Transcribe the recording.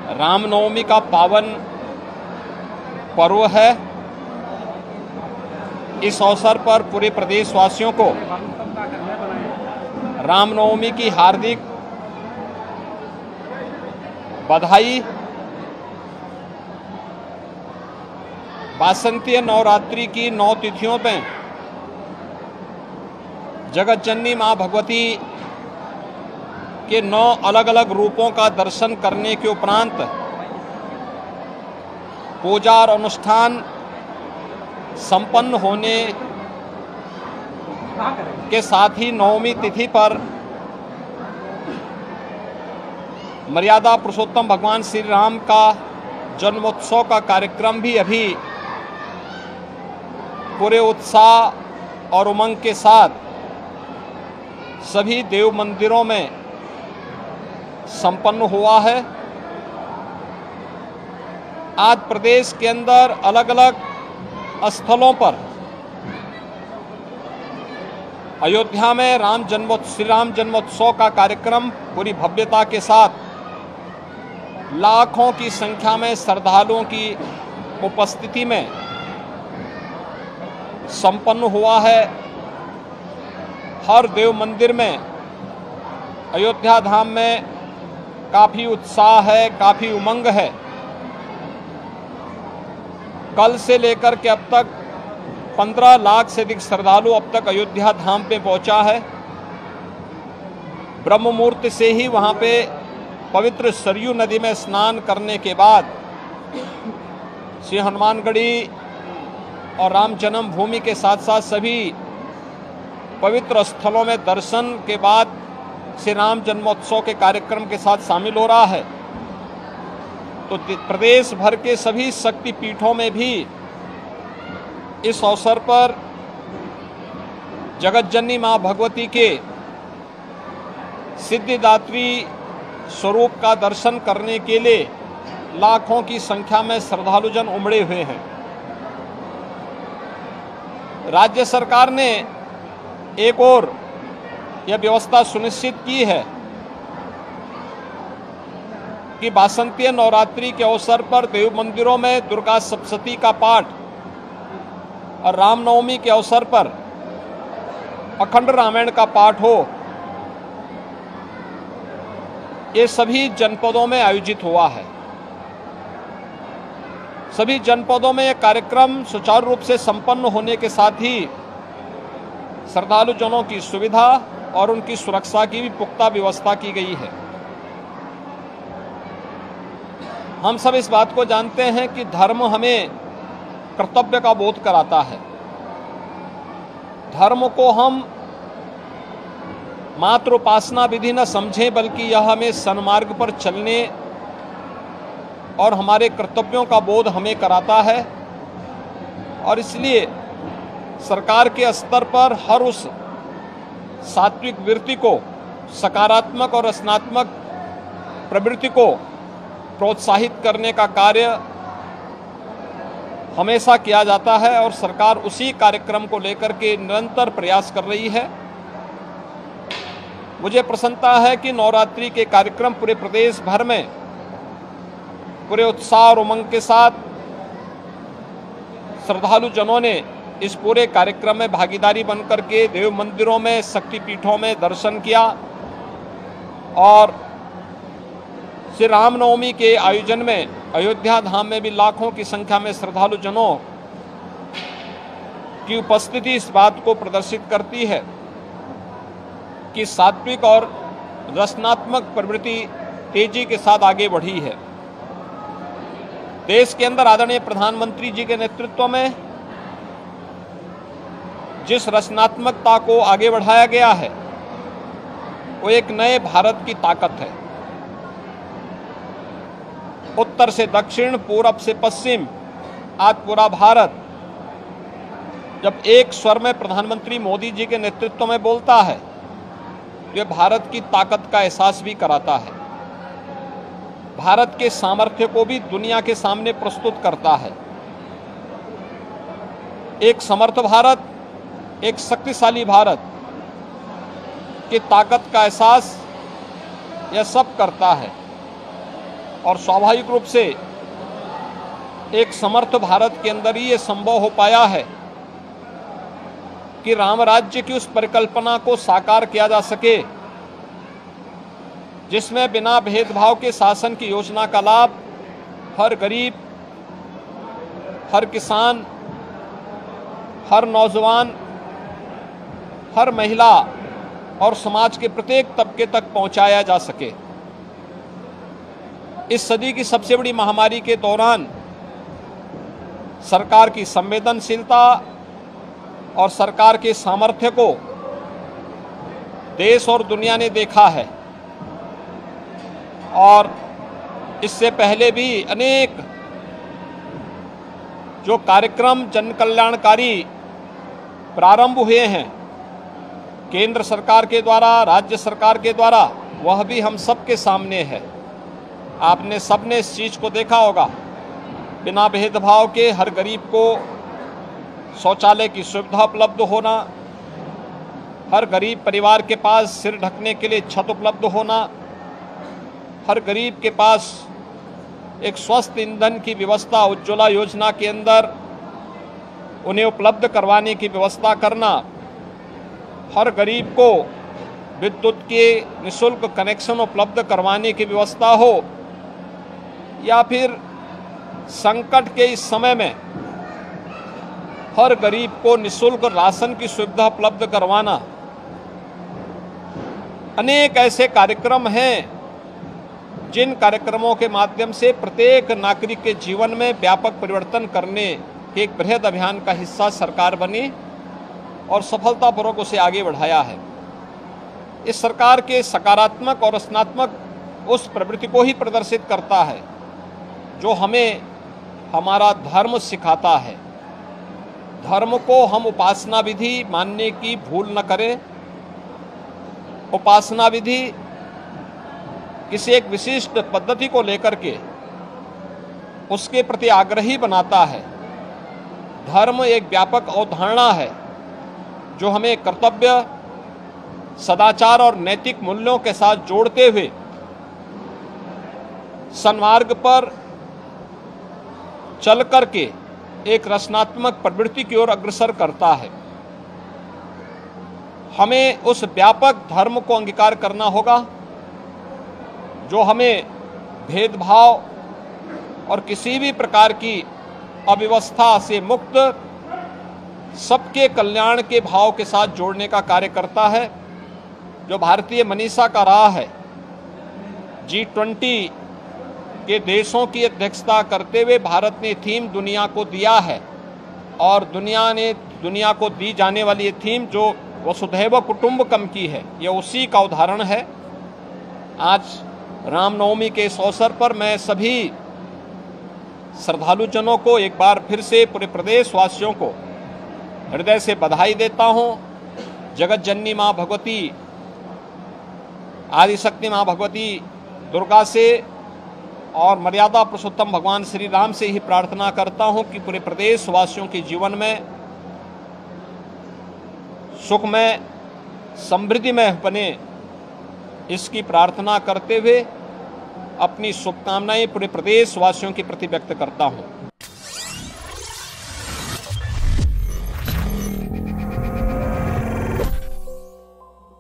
रामनवमी का पावन पर्व है। इस अवसर पर पूरे प्रदेशवासियों को रामनवमी की हार्दिक बधाई। वासंतीय नवरात्रि की 9 तिथियों में जगत जननी मां भगवती के 9 अलग अलग रूपों का दर्शन करने के उपरांत पूजा और अनुष्ठान संपन्न होने के साथ ही नवमी तिथि पर मर्यादा पुरुषोत्तम भगवान श्री राम का जन्मोत्सव का कार्यक्रम भी अभी पूरे उत्साह और उमंग के साथ सभी देव मंदिरों में संपन्न हुआ है। आज प्रदेश के अंदर अलग अलग स्थलों पर अयोध्या में श्री राम जन्मोत्सव का कार्यक्रम पूरी भव्यता के साथ लाखों की संख्या में श्रद्धालुओं की उपस्थिति में संपन्न हुआ है। हर देव मंदिर में अयोध्या धाम में काफ़ी उत्साह है, काफ़ी उमंग है। कल से लेकर के अब तक 15 लाख से अधिक श्रद्धालु अब तक अयोध्या धाम पे पहुंचा है। ब्रह्म मुहूर्त से ही वहां पे पवित्र सरयू नदी में स्नान करने के बाद श्री हनुमानगढ़ी और राम जन्मभूमि के साथ साथ सभी पवित्र स्थलों में दर्शन के बाद श्री राम जन्मोत्सव के कार्यक्रम के साथ शामिल हो रहा है। तो प्रदेश भर के सभी शक्ति पीठों में भी इस अवसर पर जगत जननी मां भगवती के सिद्धिदात्री स्वरूप का दर्शन करने के लिए लाखों की संख्या में श्रद्धालुजन उमड़े हुए हैं। राज्य सरकार ने एक और यह व्यवस्था सुनिश्चित की है कि वासंतीय नवरात्रि के अवसर पर देव मंदिरों में दुर्गा सप्तशती का पाठ और रामनवमी के अवसर पर अखंड रामायण का पाठ हो। ये सभी जनपदों में आयोजित हुआ है। सभी जनपदों में यह कार्यक्रम सुचारू रूप से संपन्न होने के साथ ही श्रद्धालु जनों की सुविधा और उनकी सुरक्षा की भी पुख्ता व्यवस्था की गई है। हम सब इस बात को जानते हैं कि धर्म हमें कर्तव्य का बोध कराता है। धर्म को हम मात्र उपासना विधि न समझें, बल्कि यह हमें सन्मार्ग पर चलने और हमारे कर्तव्यों का बोध हमें कराता है। और इसलिए सरकार के स्तर पर हर उस सात्विक वृत्ति को, सकारात्मक और रचनात्मक प्रवृत्ति को प्रोत्साहित करने का कार्य हमेशा किया जाता है और सरकार उसी कार्यक्रम को लेकर के निरंतर प्रयास कर रही है। मुझे प्रसन्नता है कि नवरात्रि के कार्यक्रम पूरे प्रदेश भर में पूरे उत्साह और उमंग के साथ श्रद्धालु जनों ने इस पूरे कार्यक्रम में भागीदारी बनकर के देव मंदिरों में, शक्तिपीठों में दर्शन किया और श्री रामनवमी के आयोजन में अयोध्या धाम में भी लाखों की संख्या में श्रद्धालु जनों की उपस्थिति इस बात को प्रदर्शित करती है कि सात्विक और रचनात्मक प्रवृत्ति तेजी के साथ आगे बढ़ी है। देश के अंदर आदरणीय प्रधानमंत्री जी के नेतृत्व में जिस रचनात्मकता को आगे बढ़ाया गया है वो एक नए भारत की ताकत है। उत्तर से दक्षिण, पूरब से पश्चिम, आज पूरा भारत जब एक स्वर में प्रधानमंत्री मोदी जी के नेतृत्व में बोलता है, ये भारत की ताकत का एहसास भी कराता है। भारत के सामर्थ्य को भी दुनिया के सामने प्रस्तुत करता है। एक समर्थ भारत, एक शक्तिशाली भारत की ताकत का एहसास यह सब करता है। और स्वाभाविक रूप से एक समर्थ भारत के अंदर ही ये संभव हो पाया है कि राम राज्य की उस परिकल्पना को साकार किया जा सके जिसमें बिना भेदभाव के शासन की योजना का लाभ हर गरीब, हर किसान, हर नौजवान, हर महिला और समाज के प्रत्येक तबके तक पहुंचाया जा सके। इस सदी की सबसे बड़ी महामारी के दौरान सरकार की संवेदनशीलता और सरकार के सामर्थ्य को देश और दुनिया ने देखा है और इससे पहले भी अनेक जो कार्यक्रम जन कल्याणकारी प्रारंभ हुए हैं केंद्र सरकार के द्वारा, राज्य सरकार के द्वारा, वह भी हम सबके सामने है। आपने सबने इस चीज़ को देखा होगा, बिना भेदभाव के हर गरीब को शौचालय की सुविधा उपलब्ध होना, हर गरीब परिवार के पास सिर ढकने के लिए छत उपलब्ध होना, हर गरीब के पास एक स्वस्थ ईंधन की व्यवस्था उज्ज्वला योजना के अंदर उन्हें उपलब्ध करवाने की व्यवस्था करना, हर गरीब को विद्युत के निःशुल्क कनेक्शन उपलब्ध करवाने की व्यवस्था हो, या फिर संकट के इस समय में हर गरीब को निःशुल्क राशन की सुविधा उपलब्ध करवाना। अनेक ऐसे कार्यक्रम हैं जिन कार्यक्रमों के माध्यम से प्रत्येक नागरिक के जीवन में व्यापक परिवर्तन करने के एक बृहद अभियान का हिस्सा सरकार बनी और सफलतापूर्वक उसे आगे बढ़ाया है। इस सरकार के सकारात्मक और रचनात्मक उस प्रवृत्ति को ही प्रदर्शित करता है जो हमें हमारा धर्म सिखाता है। धर्म को हम उपासना विधि मानने की भूल न करें। उपासना विधि किसी एक विशिष्ट पद्धति को लेकर के उसके प्रति आग्रही बनाता है। धर्म एक व्यापक अवधारणा है जो हमें कर्तव्य, सदाचार और नैतिक मूल्यों के साथ जोड़ते हुए सन्मार्ग पर चल करके एक रचनात्मक प्रवृत्ति की ओर अग्रसर करता है। हमें उस व्यापक धर्म को अंगीकार करना होगा जो हमें भेदभाव और किसी भी प्रकार की अव्यवस्था से मुक्त सबके कल्याण के भाव के साथ जोड़ने का कार्य करता है। जो भारतीय मनीषा का रहा है, G20 के देशों की अध्यक्षता करते हुए भारत ने थीम दुनिया को दिया है और दुनिया को दी जाने वाली ये थीम जो वसुधैव कुटुंबकम की है, यह उसी का उदाहरण है। आज रामनवमी के इस अवसर पर मैं सभी श्रद्धालुजनों को एक बार फिर से पूरे प्रदेश वासियों को हृदय से बधाई देता हूं। जगत जननी माँ भगवती, आदिशक्ति माँ भगवती दुर्गा से और मर्यादा पुरुषोत्तम भगवान श्री राम से ही प्रार्थना करता हूं कि पूरे प्रदेश वासियों के जीवन में सुखमय, समृद्धिमय बने, इसकी प्रार्थना करते हुए अपनी शुभकामनाएं पूरे प्रदेश वासियों के प्रति व्यक्त करता हूं।